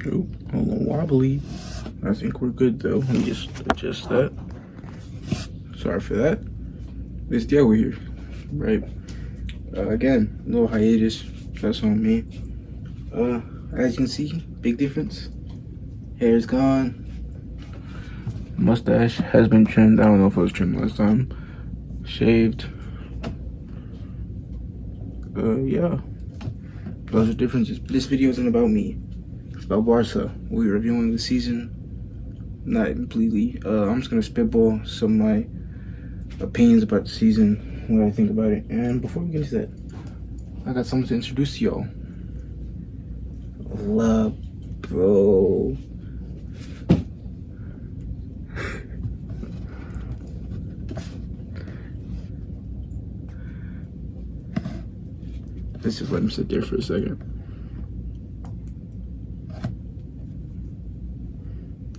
Oh, a little wobbly. I think we're good though. Let me just adjust that. Sorry for that. This deal we're here, right? Again, a little hiatus. That's on me. As you can see, big difference. Hair's gone. Mustache has been trimmed. I don't know if it was trimmed last time. Shaved. Yeah. Those are differences. This video isn't about me. It's about Barca. We're reviewing the season. Not completely. I'm just gonna spitball some of my opinions about the season, what I think about it. And before we get into that, I got something to introduce to y'all. Love, bro. Let's just let him sit there for a second.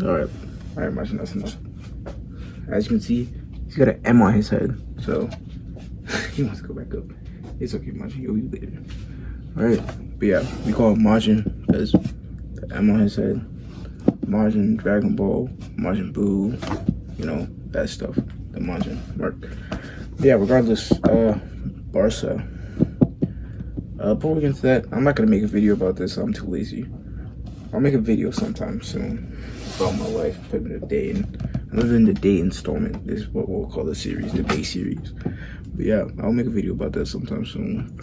Alright, imagine that's enough. As you can see, he's got an M on his head, so he wants to go back up. It's okay, Majin, you'll be later. Alright, but yeah, we call him Majin because the M on his head. Majin, Dragon Ball, Majin Buu, you know, that stuff. The Majin mark. But yeah, regardless, Barca. Before we get into that, I'm not gonna make a video about this. I'm too lazy. I'll make a video sometime soon about my life, put in a day in. Other than the day installment, this is what we'll call the series, the day series. But yeah, I'll make a video about that sometime soon.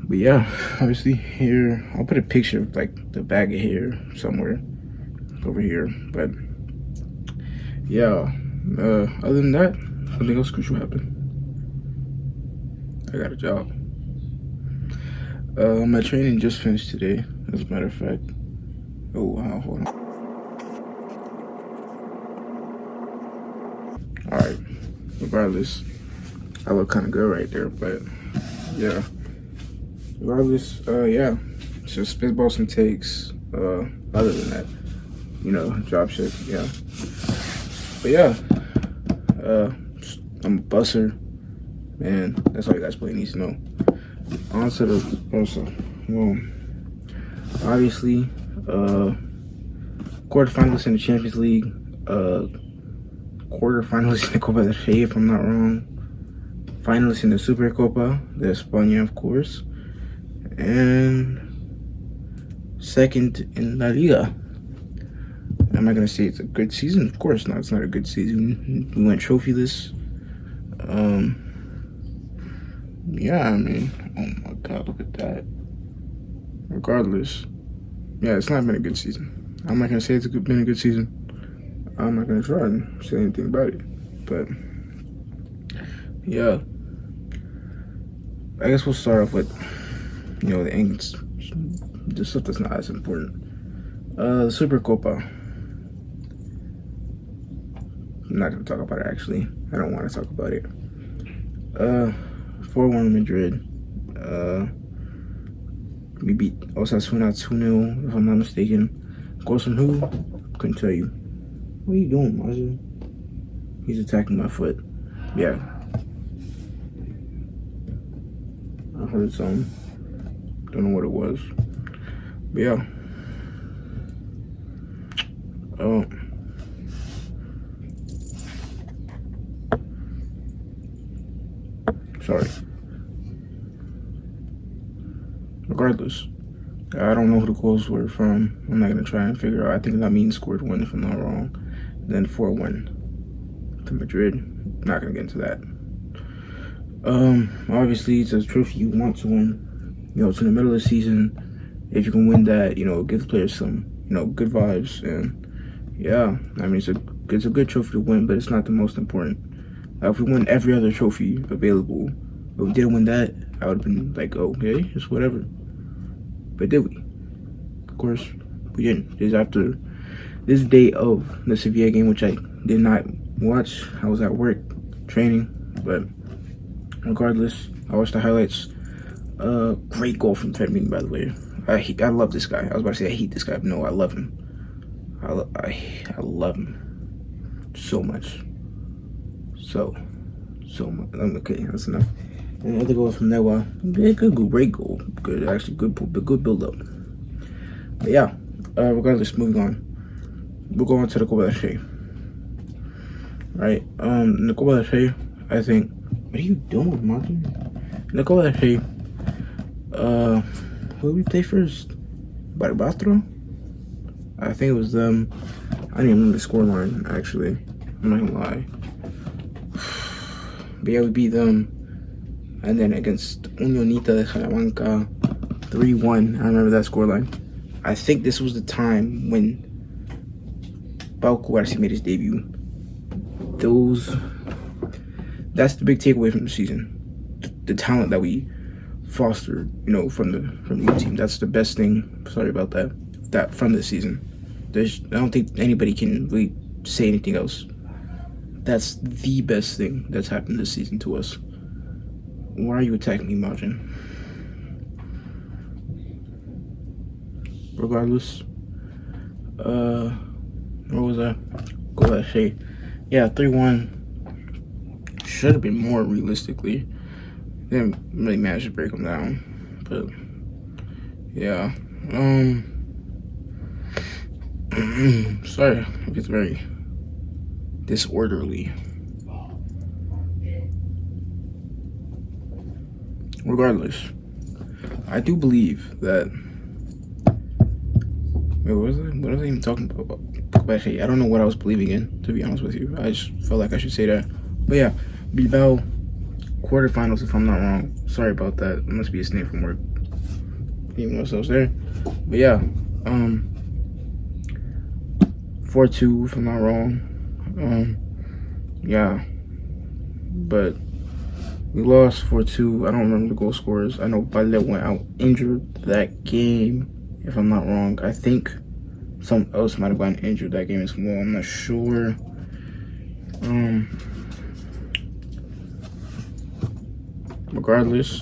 But yeah, obviously here, I'll put a picture of like the bag of hair somewhere over here. But yeah, other than that, something else crucial happened. I got a job. My training just finished today, as a matter of fact. Oh wow, hold on. Alright, regardless, I look kind of good right there, but yeah. Regardless, yeah, just spitball some takes, other than that, you know, job shit, yeah. But yeah, I'm a busser, and that's all you guys probably need to know. On to the Barca. Well, obviously, quarterfinalists in the Champions League, quarterfinalists in the Copa del Rey, if I'm not wrong, finalists in the Supercopa de España, of course, and second in La Liga. Am I gonna say it's a good season? Of course not. It's not a good season. We went trophyless. Yeah, I mean, oh my god, look at that. Regardless, yeah, it's not been a good season. I'm not gonna say it's been a good season. I'm not gonna try and say anything about it. But yeah, I guess we'll start off with, you know, the stuff that's not as important. The Supercopa. I'm not gonna talk about it actually. I don't want to talk about it. 4-1 Madrid. We beat Osasuna 2-0, if I'm not mistaken. Goals from who? Couldn't tell you. What are you doing, Majin? He's attacking my foot. Yeah. I heard something. Don't know what it was. But yeah. Oh. Sorry. Regardless, I don't know who the goals were from. I'm not gonna try and figure out. I think Lamine scored one, if I'm not wrong. Then 4-1 to Madrid. Not gonna get into that. Obviously it's a trophy you want to win. You know, it's in the middle of the season. If you can win that, you know, give the players some, you know, good vibes. And yeah, I mean, it's a good trophy to win, but it's not the most important. If we win every other trophy available, but we didn't win that, I would have been like, okay, it's whatever. But did we? Of course, we didn't. This is after this day of the Sevilla game, which I did not watch. I was at work training, but regardless, I watched the highlights. Great goal from Fermin, by the way. I love this guy. I was about to say I hate this guy, but no, I love him. I love him so much. So much. Okay, that's enough. And the other goal from Newa, great goal, great goal. Good, actually good build up. But yeah, Regardless, moving on. We'll go on to the Copa del Rey. Right. The Copa del Rey, I think. What are you doing, Martin? The Copa del Rey. Who did we play first? Barbastro? I think it was them. I don't even remember the scoreline, actually. I'm not gonna lie. But yeah, we beat them. And then against Unionita de Salamanca, 3-1. I remember that scoreline. I think this was the time when Pau Cubarsí made his debut. That's the big takeaway from the season. The talent that we fostered, from the youth team. That's the best thing. Sorry about that. That from this season. I don't think anybody can really say anything else. That's the best thing that's happened this season to us. Why are you attacking me, Majin? Regardless, where was I? Go ahead, Shay. Yeah, 3-1. Should have been more realistically. Didn't really manage to break them down, but yeah. Sorry if it's very disorderly. Regardless, I do believe that. Wait, what was I even talking about? I don't know what I was believing in, to be honest with you. I just felt like I should say that. But yeah, Bilbao quarterfinals, if I'm not wrong. Sorry about that. It must be a snake from work. Even though I was there. But yeah, 4-2, if I'm not wrong. Yeah, but we lost 4-2. I don't remember the goal scorers. I know Balde went out injured that game, if I'm not wrong. I think someone else might have gotten injured that game as well. I'm not sure. Regardless,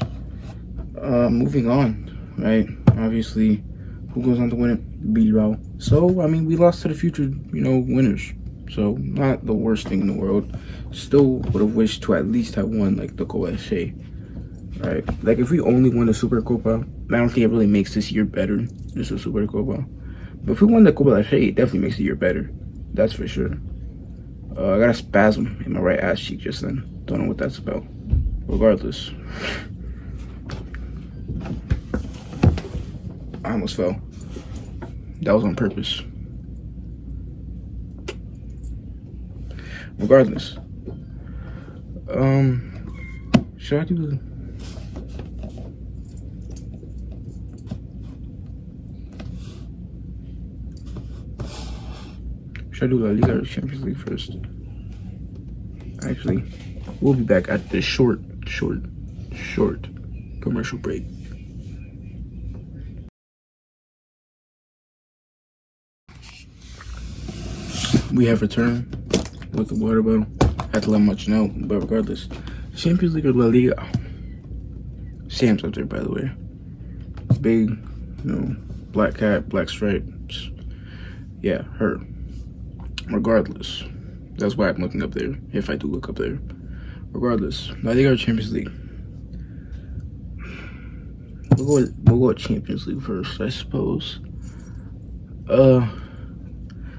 moving on, right? Obviously, who goes on to win it? Bilbao. So, I mean, we lost to the future, winners. So, not the worst thing in the world. Still would have wished to at least have won, like, the Copa del Rey. Right? Like, if we only won the Supercopa, I don't think it really makes this year better. Just a Supercopa. But if we won the Copa del Rey, it definitely makes the year better. That's for sure. I got a spasm in my right ass cheek just then. Don't know what that's about. Regardless. I almost fell. That was on purpose. Regardless. Should I do the... Should I do La Liga or Champions League first? Actually, we'll be back at the short commercial break. We have returned with the water bottle. Had to let much know, but regardless, Champions League or La Liga. Sam's up there, by the way. Big, black cat, black stripes. Yeah, her. Regardless, that's why I'm looking up there. If I do look up there. Regardless, La Liga or Champions League. We'll go with Champions League first, I suppose.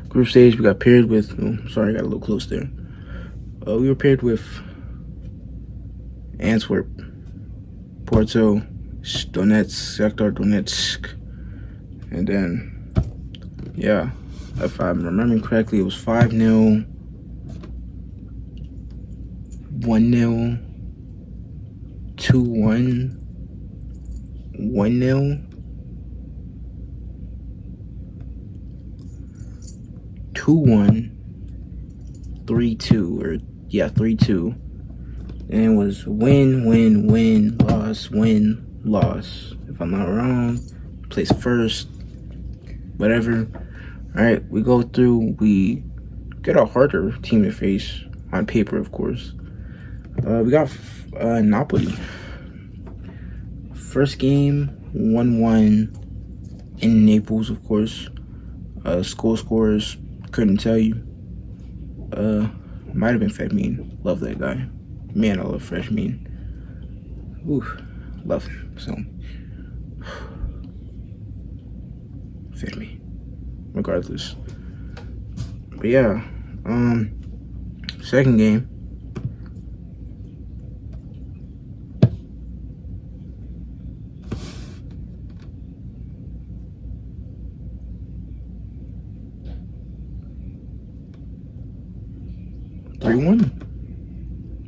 Group stage, we got paired with. Sorry, I got a little close there. We were paired with Antwerp, Porto, Shakhtar Donetsk, and then, yeah, if I'm remembering correctly, it was 5-0, 1-0, 2-1, 1-0, 2-1, 3-2, 3-2. And it was win, loss. If I'm not wrong, place first, whatever. All right, we go through. We get a harder team to face on paper, of course. We got Napoli. First game, 1-1 in Naples, of course. Scores, couldn't tell you. Might have been Fedmin. Love that guy. Man, I love Freshman. Ooh, love him. So, Fedmin. regardless. But yeah, second game.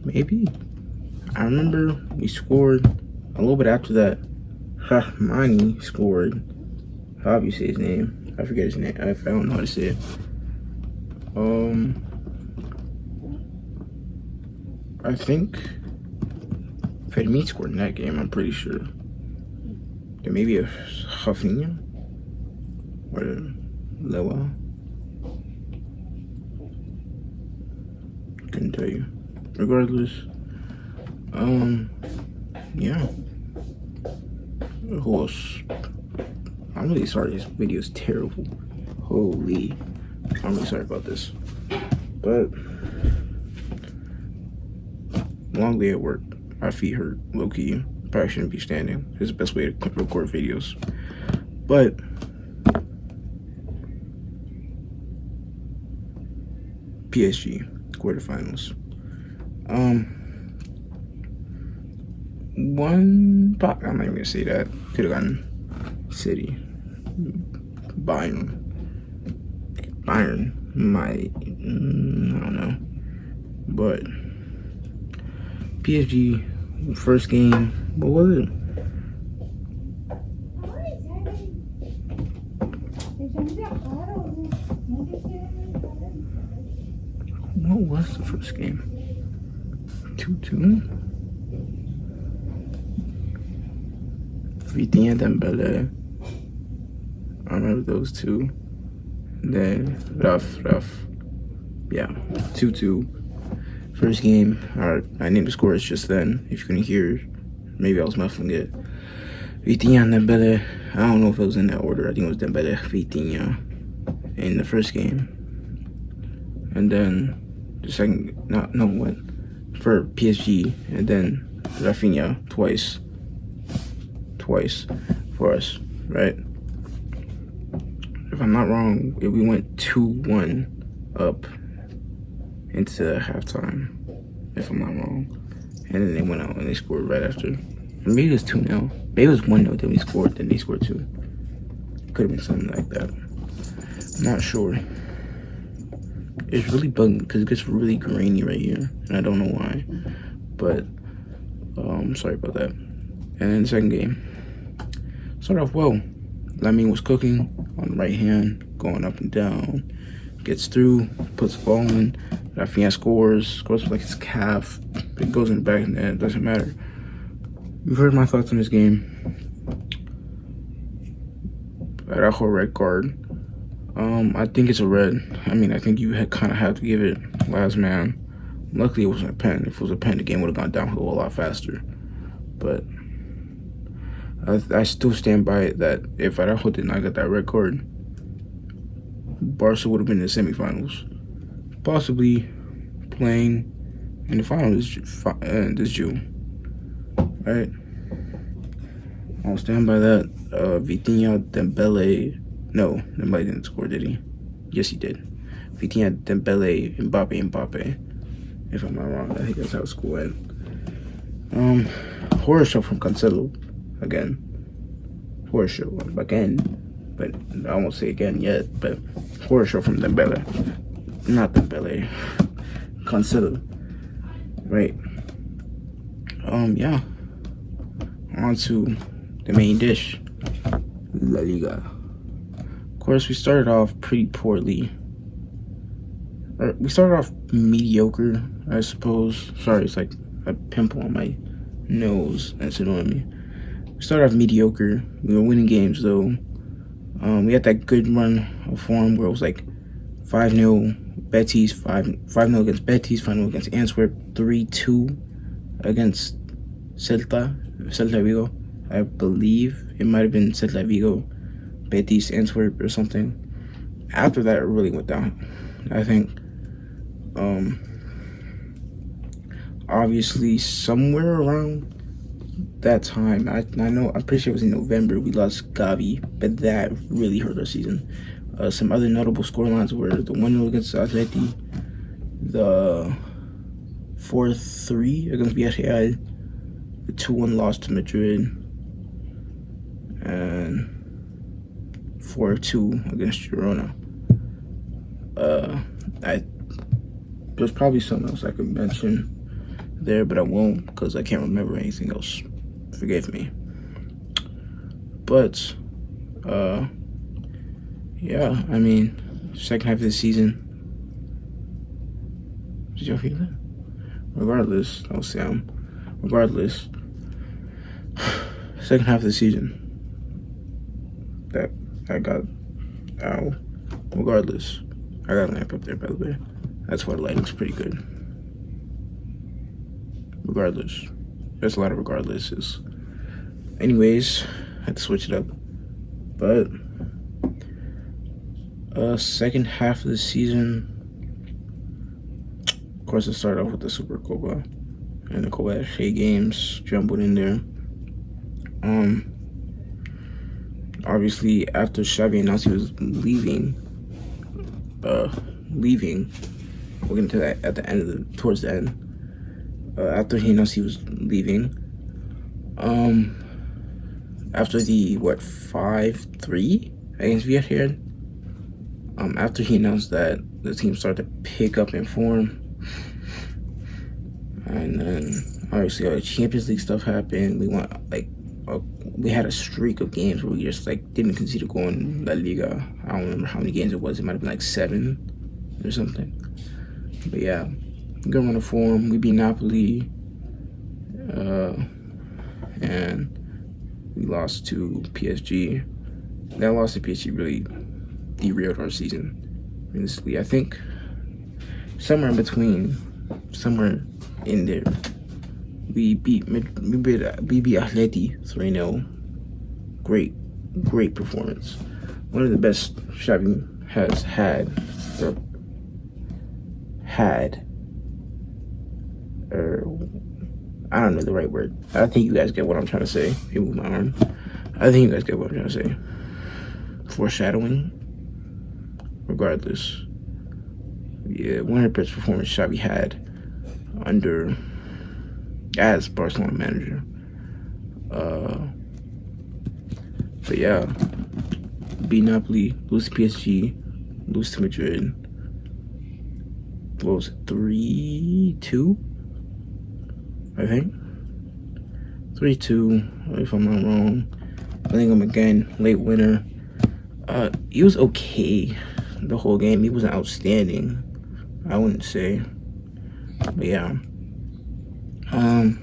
Maybe. I remember we scored a little bit after that. Rahmani scored. How do you say his name? I forget his name. I don't know how to say it. I think Fermi scored in that game. I'm pretty sure. There may be a Rafinha or Lewa. Couldn't tell you. Regardless, yeah. Who else? I'm really sorry. This video is terrible. Holy, I'm really sorry about this. But long day at work. My feet hurt, low key. Probably shouldn't be standing. It's the best way to record videos. But PSG quarterfinals. I'm not even gonna say that. Could have gotten City, Bayern. Might, I don't know, but PSG first game. What was it? What was the first game? 2-2. Vitinha Dembele. I remember those two. And then rough. Yeah, 2-2. First game. Alright, I named the scores just then. If you couldn't hear, maybe I was muffling it. Vitinha Dembele. I don't know if it was in that order. I think it was Dembele, Vitinha in the first game. And then the second, for PSG, and then Rafinha twice for us, right? If I'm not wrong, we went 2-1 up into halftime, if I'm not wrong. And then they went out and they scored right after. Maybe it was 2-0. Maybe it was 1-0, then we scored, then they scored 2. Could have been something like that. I'm not sure. It's really bugging because it gets really grainy right here, and I don't know why. But I'm sorry about that. And then the second game, started off well. Lamine was cooking on the right hand, going up and down, gets through, puts the ball in. Rafinha scores with like his calf. It goes in the back of the net. Doesn't matter. You've heard my thoughts on this game. Araujo red card. I think it's a red. I mean, I think you kind of had to give it last man. Luckily, it wasn't a pen. If it was a pen, the game would have gone downhill a lot faster. But I still stand by it that if Araujo did not get that red card, Barca would have been in the semifinals, possibly playing in the final this June. Right? I'll stand by that. Vitinha Dembele. No, Dembele didn't score, did he? Yes, he did. Vitinha Dembele, Mbappe. If I'm not wrong, I think that's how it's scored. Horror show from Cancelo again. Horror show again, but I won't say again yet. But horror show from Dembele, not Dembele. Cancelo, right? Yeah. On to the main dish, La Liga. Of course, we started off pretty poorly. We started off mediocre, I suppose. Sorry, it's like a pimple on my nose. That's annoying me. We started off mediocre. We were winning games, though. We had that good run of form where it was like 5-0 Betis, 5-0 against Betis, 5-0 against Antwerp, 3-2 against Celta Vigo. I believe it might have been Celta Vigo, Betis, Antwerp, or something. After that, it really went down. I think, obviously, somewhere around that time, I know, I'm pretty sure it was in November, we lost Gavi, but that really hurt our season. Some other notable scorelines were the 1-0 against Atleti, the 4-3 against Villarreal, the 2-1 loss to Madrid, and 4-2 against Girona. There's probably something else I could mention there, but I won't because I can't remember anything else. Forgive me. But yeah, I mean, second half of the season. Did y'all feel that? Regardless, I'll say regardless, second half of the season that I got out. Regardless, I got a lamp up there, by the way. That's why the lighting's pretty good. Regardless, there's a lot of regardlesses. Anyways, I had to switch it up. But second half of the season, of course, it started off with the Super Copa and the Copa FA games jumbled in there. Obviously, after Xavi announced he was leaving, we'll get into that at the end towards the end. After he announced he was leaving, after the 5-3 against Villarreal, after he announced that, the team started to pick up in form, and then obviously all the Champions League stuff happened. We went we had a streak of games where we just didn't concede a goal in La Liga. I don't remember how many games it was. It might have been 7 or something. But yeah, good run of form. We beat Napoli, and we lost to PSG. That loss to PSG really derailed our season. Realistically, I think somewhere in between, somewhere in there, we beat Atleti 3-0. Great performance. One of the best Xavi has had. I don't know the right word. I think you guys get what I'm trying to say. You move my arm. I think you guys get what I'm trying to say. Foreshadowing. Regardless. Yeah, one of the best performance Xavi had as Barcelona manager. But yeah, beat Napoli, lose to PSG, lose to Madrid. What was it, 3-2? I think 3-2, if I'm not wrong. Bellingham again, late winner. He was okay the whole game. He wasn't outstanding, I wouldn't say. But yeah. I'm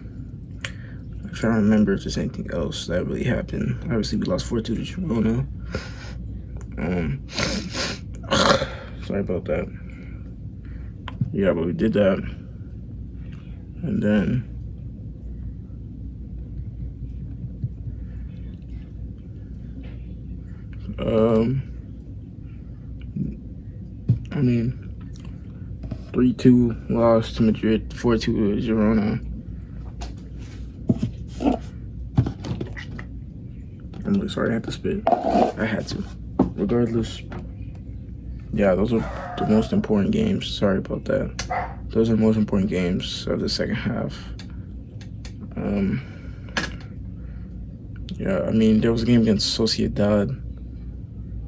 trying to remember if there's anything else that really happened. Obviously, we lost 4-2 to Girona. Sorry about that. Yeah, but we did that. And then I mean, 3-2 loss to Madrid, 4-2 to Girona. I'm really sorry I had to spit. I had to. Regardless, yeah, those are the most important games. Sorry about that. Those are the most important games of the second half. Yeah, I mean, there was a game against Sociedad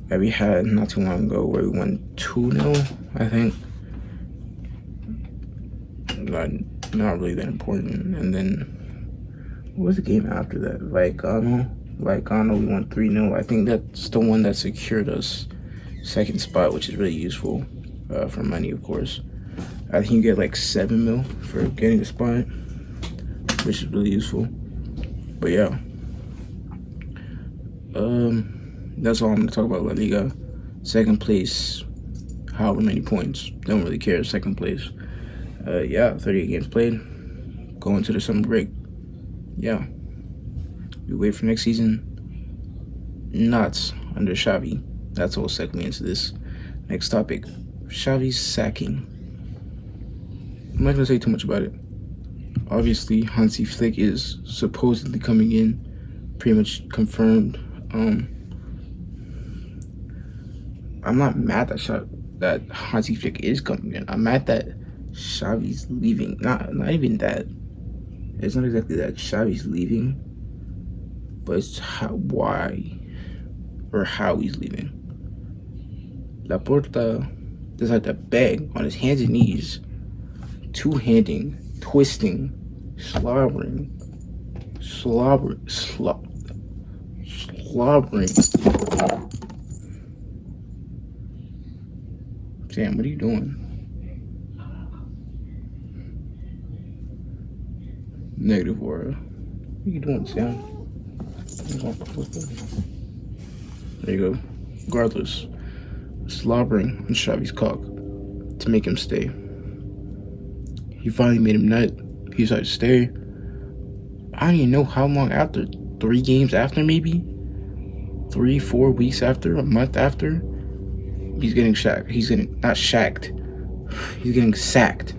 that we had not too long ago where we won 2-0, I think. Not really that important. And then, what was the game after that? Vallecano, we won 3-0. I think that's the one that secured us second spot, which is really useful for money, of course. I think you get 7 mil for getting the spot, which is really useful. But yeah, that's all I'm gonna talk about La Liga. Second place, however many points, don't really care. Second place. Yeah, 38 games played, going to the summer break. Yeah, we wait for next season. Not under Xavi. That's what will segue me into this next topic. Xavi's sacking. I'm not gonna say too much about it. Obviously, Hansi Flick is supposedly coming in, pretty much confirmed. I'm not mad that Hansi Flick is coming in. I'm mad that Xavi's leaving. Not even that. It's not exactly that Xavi's leaving, but it's why or how he's leaving. Laporta decided to beg on his hands and knees, two-handing, twisting, slobbering. Sam, what are you doing? Negative aura. What are you doing, Sam? There you go. Regardless, slobbering on Xavi's cock to make him stay. He finally made him nut. He decided to stay. I don't even know how long after. 3 games after, maybe? 3-4 weeks after? A month after? He's getting shacked. He's getting, not shacked. He's getting sacked.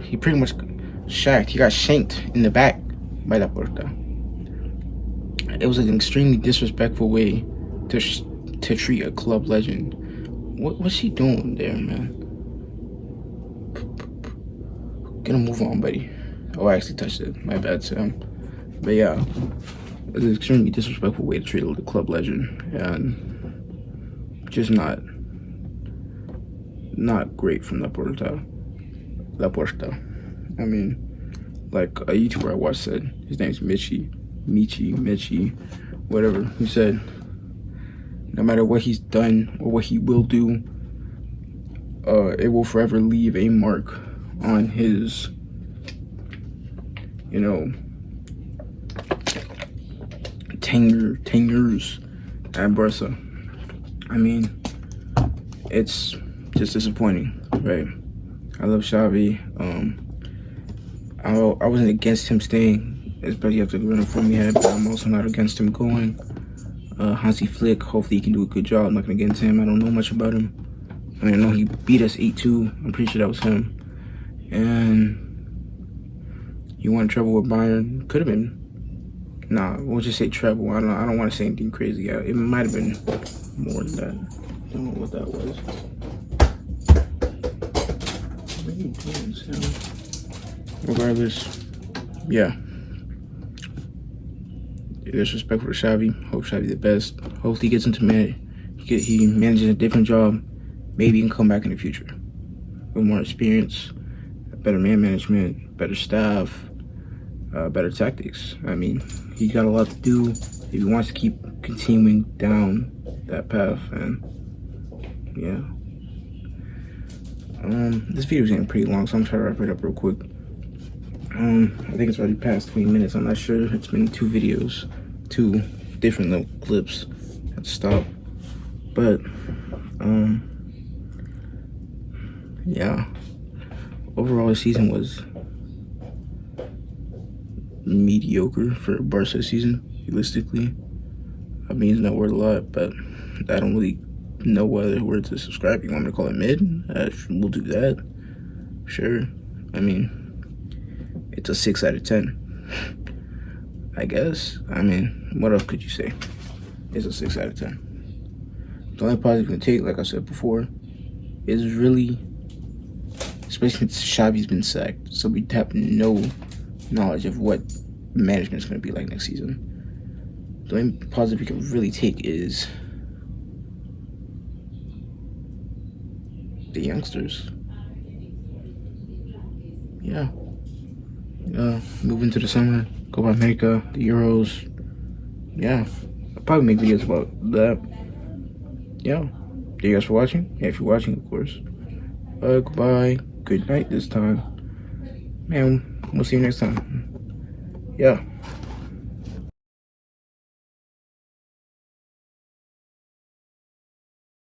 He pretty much shacked. He got shanked in the back by Laporta. It was an extremely disrespectful way to treat a club legend. What's he doing there, man? Gonna move on, buddy. Oh, I actually touched it. My bad, Sam. But yeah, it's an extremely disrespectful way to treat a club legend, and just not great from Laporta. I mean, like a YouTuber I watched said, his name's Michi, whatever. He said, no matter what he's done or what he will do, it will forever leave a mark on his, tenures at Barca. I mean, it's just disappointing, right? I love Xavi. I wasn't against him staying, especially after the run of form he had, but I'm also not against him going. Hansi Flick, hopefully he can do a good job. I'm not gonna get into him. I don't know much about him. I mean, I know he beat us 8-2. I'm pretty sure that was him. And he won treble with Bayern. Could have been. Nah, we'll just say treble. I don't want to say anything crazy. It might have been more than that. I don't know what that was. What are you doing, Sam? Regardless, yeah. Disrespectful to Xavi. Hope Xavi the best. Hopefully he gets into he manages a different job. Maybe he can come back in the future with more experience, better man management, better staff, better tactics. I mean, he's got a lot to do if he wants to keep continuing down that path. And yeah, this video is getting pretty long, so I'm trying to wrap it up real quick. I think it's already past 20 minutes. I'm not sure. It's been 2 videos, 2 different little clips. I had to stop, but yeah. Overall, the season was mediocre for Barca season, realistically. I mean, it's not worth a lot, but I don't really know whether word to subscribe. You want me to call it mid? We'll do that. Sure. I mean, it's a 6 out of 10. I guess. I mean, what else could you say? It's a 6 out of 10. The only positive you can take, like I said before, is really, especially since Xavi's been sacked, so we have no knowledge of what management's going to be like next season. The only positive we can really take is the youngsters. Yeah. Move into the summer, Copa America, the Euros. Yeah. I'll probably make videos about that. Yeah. Thank you guys for watching. Yeah, if you're watching, of course. Goodbye. Good night this time. Man, we'll see you next time. Yeah.